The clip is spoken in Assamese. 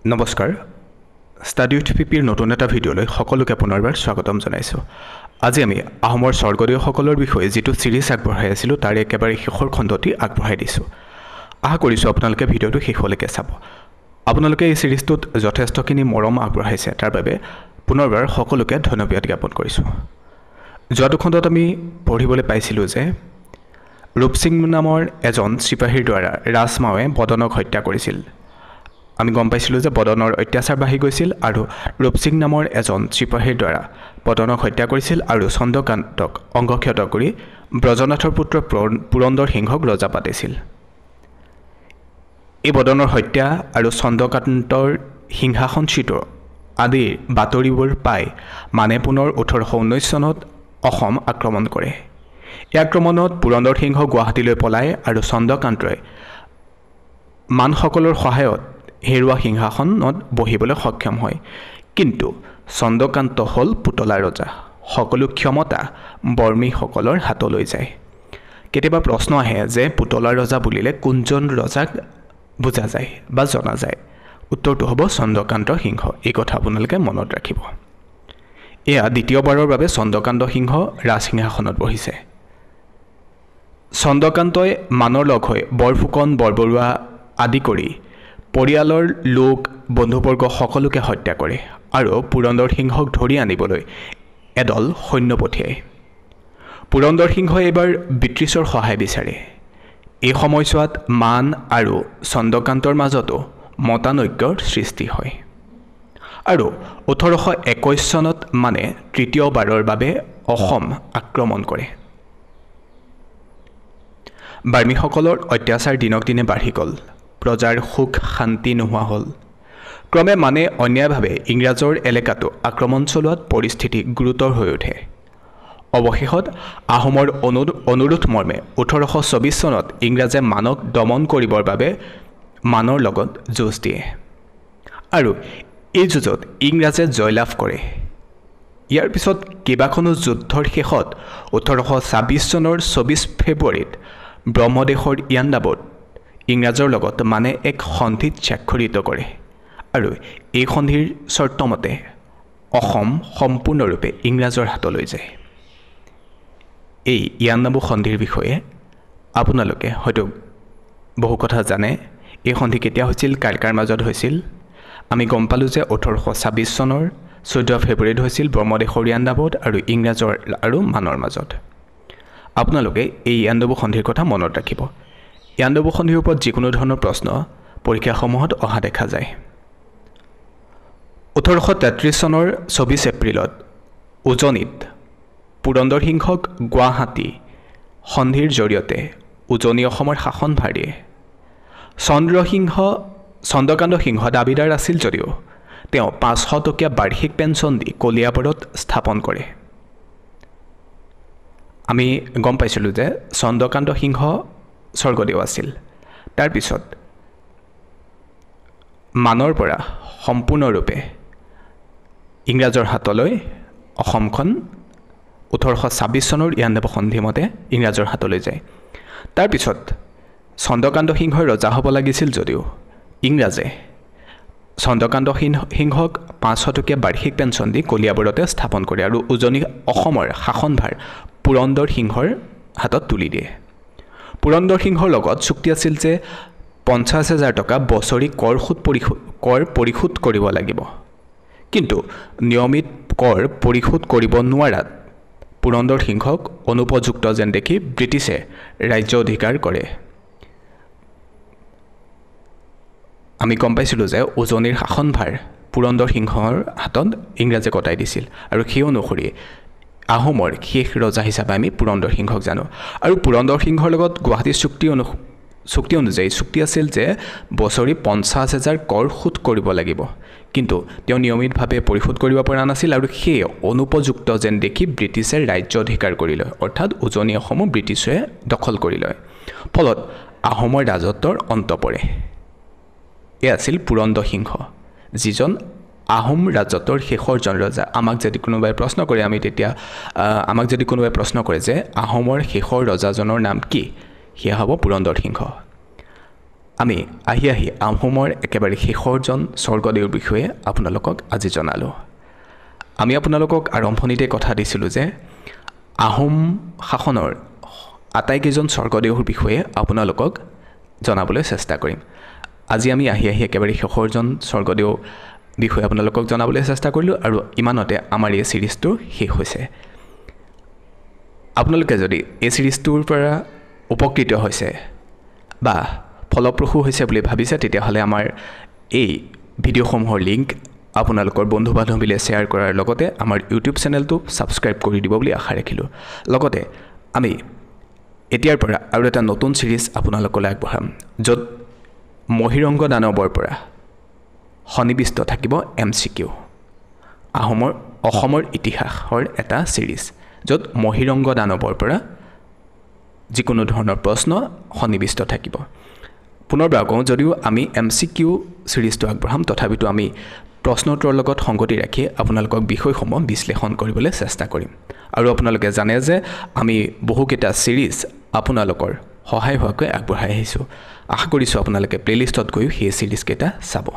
নমস্কাৰ ষ্টাডি উইথ পিপিৰ নতুন এটা ভিডিঅ'লৈ সকলোকে পুনৰবাৰ স্বাগতম জনাইছোঁ। আজি আমি আহোমৰ স্বৰ্গদেউসকলৰ বিষয়ে যিটো সিৰিজ আগবঢ়াই আছিলোঁ তাৰ একেবাৰে শেষৰ খণ্ডটি আগবঢ়াই দিছোঁ। আশা কৰিছোঁ আপোনালোকে ভিডিঅ'টো শেষলৈকে চাব। আপোনালোকে এই সিৰিজটোত যথেষ্টখিনি মৰম আগবঢ়াইছে, তাৰ বাবে পুনৰবাৰ সকলোকে ধন্যবাদ জ্ঞাপন কৰিছোঁ। যোৱা খণ্ডত আমি পঢ়িবলৈ পাইছিলোঁ যে ৰূপসিং নামৰ এজন চিপাহীৰ দ্বাৰা ৰাজমাৱে বদনক হত্যা কৰিছিল। আমি গম পাইছিলোঁ যে বদনৰ অত্যাচাৰ বাঢ়ি গৈছিল আৰু ৰূপসিং নামৰ এজন চিপাহীৰ দ্বাৰা বদনক হত্যা কৰিছিল আৰু চন্দ্ৰকান্তক অংগক্ষত কৰি ব্ৰজনাথৰ পুত্ৰ পুৰন্দৰ সিংহক ৰজা পাতিছিল। এই বদনৰ হত্যা আৰু চন্দ্ৰকান্তৰ সিংহাসনচ্যুত আদিৰ বাতৰিবোৰ পাই মানে পুনৰ 1819 চনত অসম আক্ৰমণ কৰে। এই আক্ৰমণত পুৰন্দৰ সিংহ গুৱাহাটীলৈ পলায় আৰু চন্দ্ৰকান্তই মানসকলৰ সহায়ত হেৰুৱা সিংহাসনত বহিবলৈ সক্ষম হয়। কিন্তু চন্দ্ৰকান্ত হ'ল পুতলা ৰজা, সকলো ক্ষমতা বৰ্মীসকলৰ হাতলৈ যায়। কেতিয়াবা প্ৰশ্ন আহে যে পুতলা ৰজা বুলিলে কোনজন ৰজাক বুজা যায় বা জনা যায়? উত্তৰটো হ'ব চন্দ্ৰকান্ত সিংহ। এই কথা আপোনালোকে মনত ৰাখিব। এয়া দ্বিতীয়বাৰৰ বাবে চন্দ্ৰকান্ত সিংহ ৰাজসিংহাসনত বহিছে। চন্দ্ৰকান্তই মানৰ লগ হৈ বৰফুকন বৰবৰুৱা আদি কৰি পৰিয়ালৰ লোক বন্ধুবৰ্গ সকলোকে হত্যা কৰে আৰু পুৰন্দৰ সিংহক ধৰি আনিবলৈ এদল সৈন্য পঠিয়ায়। পুৰন্দৰ সিংহই এইবাৰ ব্ৰিটিছৰ সহায় বিচাৰে। এই সময়ছোৱাত মান আৰু চন্দ্ৰকান্তৰ মাজতো মতানৈক্যৰ সৃষ্টি হয় আৰু 1821 চনত মানে তৃতীয়বাৰৰ বাবে অসম আক্ৰমণ কৰে। বাৰ্মীসকলৰ অত্যাচাৰ দিনক দিনে বাঢ়ি গ'ল। প্ৰজাৰ সুখ শান্তি নোহোৱা হ'ল। ক্ৰমে মানে অন্যায়ভাৱে ইংৰাজৰ এলেকাটো আক্ৰমণ চলোৱাত পৰিস্থিতি গুৰুতৰ হৈ উঠে। অৱশেষত আহোমৰ অনুৰোধ মৰ্মে 1824 চনত ইংৰাজে মানক দমন কৰিবৰ বাবে মানৰ লগত যুঁজ দিয়ে আৰু এই যুঁজত ইংৰাজে জয়লাভ কৰে। ইয়াৰ পিছত কেইবাখনো যুদ্ধৰ শেষত 1826 চনৰ 24 ফেব্ৰুৱাৰীত ব্ৰহ্মদেশৰ ইয়াণ্ডাবুত ইংৰাজৰ লগত মানে এক সন্ধিত স্বাক্ষৰিত কৰে আৰু এই সন্ধিৰ চৰ্তমতে অসম সম্পূৰ্ণৰূপে ইংৰাজৰ হাতলৈ যায়। এই ইয়াণ্ডাবু সন্ধিৰ বিষয়ে আপোনালোকে হয়তো বহু কথা জানে। এই সন্ধি কেতিয়া হৈছিল, কাৰ কাৰ মাজত হৈছিল? আমি গম পালোঁ যে 1826 চনৰ 14 ফেব্ৰুৱাৰীত হৈছিল ব্ৰহ্মদেশৰ ইয়াণ্ডাবুত আৰু ইংৰাজৰ আৰু মানৰ মাজত। আপোনালোকে এই ইয়াণ্ডাবু সন্ধিৰ কথা মনত ৰাখিব। ইয়াণ্ডাবু সন্ধিৰ ওপৰত যিকোনো ধৰণৰ প্ৰশ্ন পৰীক্ষাসমূহত অহা দেখা যায়। 1833 চনৰ 24 এপ্ৰিলত উজনিত পুৰন্দৰ সিংহক গুৱাহাটী সন্ধিৰ জৰিয়তে উজনি অসমৰ শাসনভাৰ দিয়ে। চন্দ্ৰকান্ত সিংহ দাবীদাৰ আছিল যদিও তেওঁ 500 টকীয়া বাৰ্ষিক পেঞ্চন দি কলিয়াবৰত স্থাপন কৰে। আমি গম পাইছিলোঁ যে চন্দ্ৰকান্ত সিংহ স্বৰ্গদেউ আছিল। তাৰপিছত মানৰ পৰা সম্পূৰ্ণৰূপে ইংৰাজৰ হাতলৈ অসমখন 1826 চনৰ ইয়াণ্ডাবু সন্ধি মতে ইংৰাজৰ হাতলৈ যায়। তাৰপিছত চন্দ্ৰকান্ত সিংহই ৰজা হ'ব লাগিছিল যদিও ইংৰাজে চন্দ্ৰকান্ত সিংহক 500 টকীয়া বাৰ্ষিক পেঞ্চন দি কলিয়াবৰতে স্থাপন কৰে আৰু উজনি অসমৰ শাসনভাৰ পুৰন্দৰ সিংহৰ হাতত তুলি দিয়ে। পুৰন্দৰ সিংহৰ লগত চুক্তি আছিল যে 50,000 টকা বছৰি কৰ পৰিশোধ কৰিব লাগিব। কিন্তু নিয়মিত কৰ পৰিশোধ কৰিব নোৱাৰাত পুৰন্দৰ সিংহক অনুপযুক্ত যেন দেখি ব্ৰিটিছে ৰাজ্য অধিকাৰ কৰে। আমি গম পাইছিলোঁ যে উজনিৰ শাসনভাৰ পুৰন্দৰ সিংহৰ হাতত ইংৰাজে গতাই দিছিল আৰু সেই অনুসৰি আহোমৰ শেষ ৰজা হিচাপে আমি পুৰন্দৰ সিংহক জানো। আৰু পুৰন্দৰ সিংহৰ লগত গুৱাহাটী চুক্তি অনুযায়ী চুক্তি আছিল যে বছৰি 50,000 কৰ শোধ কৰিব লাগিব। কিন্তু তেওঁ নিয়মিতভাৱে পৰিশোধ কৰিব পৰা নাছিল আৰু সেই অনুপযুক্ত যেন দেখি ব্ৰিটিছে ৰাজ্য অধিকাৰ কৰি লয়, অৰ্থাৎ উজনি অসমো ব্ৰিটিছে দখল কৰি লয়। ফলত আহোমৰ ৰাজত্বৰ অন্ত পৰে। এয়া আছিল পুৰন্দৰ সিংহ, যিজন আহোম ৰাজত্বৰ শেষৰজন ৰজা। আমাক যদি কোনোবাই প্ৰশ্ন কৰে যে আহোমৰ শেষৰ ৰজাজনৰ নাম কি, সেয়া হ'ব পুৰন্দৰ সিংহ। আমি আহি আহোমৰ একেবাৰে শেষৰজন স্বৰ্গদেউৰ বিষয়ে আপোনালোকক আজি জনালোঁ। আমি আপোনালোকক আৰম্ভণিতে কথা দিছিলোঁ যে আহোম শাসনৰ আটাইকেইজন স্বৰ্গদেউৰ বিষয়ে আপোনালোকক জনাবলৈ চেষ্টা কৰিম। আজি আমি আহি একেবাৰে শেষৰজন স্বৰ্গদেউ বিষয়ে আপোনালোকক জনাবলৈ চেষ্টা কৰিলোঁ আৰু ইমানতে আমাৰ এই ছিৰিজটো শেষ হৈছে। আপোনালোকে যদি এই ছিৰিজটোৰ পৰা উপকৃত হৈছে বা ফলপ্ৰসূ হৈছে বুলি ভাবিছে তেতিয়াহ'লে আমাৰ এই ভিডিঅ'সমূহৰ লিংক আপোনালোকৰ বন্ধু বান্ধৱীলৈ শ্বেয়াৰ কৰাৰ লগতে আমাৰ ইউটিউব চেনেলটো ছাবস্ক্ৰাইব কৰি দিব বুলি আশা ৰাখিলোঁ। লগতে আমি এতিয়াৰ পৰা আৰু এটা নতুন ছিৰিজ আপোনালোকলৈ আগবঢ়াম য'ত মহিৰংগ দানৱৰ পৰা সন্নিৱিষ্ট থাকিব MCQ। অসমৰ ইতিহাসৰ এটা ছিৰিজ য'ত মহিৰংগ দানৱৰ পৰা যিকোনো ধৰণৰ প্ৰশ্ন সন্নিৱিষ্ট থাকিব। পুনৰবাৰ কওঁ, যদিও আমি MCQ ছিৰিজটো আগবঢ়াম তথাপিতো আমি প্ৰশ্নোত্তৰৰ লগত সংগতি ৰাখি আপোনালোকক বিষয়সমূহ বিশ্লেষণ কৰিবলৈ চেষ্টা কৰিম। আৰু আপোনালোকে জানে যে আমি বহুকেইটা ছিৰিজ আপোনালোকৰ সহায় হোৱাকৈ আগবঢ়াই আহিছোঁ। আশা কৰিছোঁ আপোনালোকে প্লেলিষ্টত গৈও সেই ছিৰিজকেইটা চাব।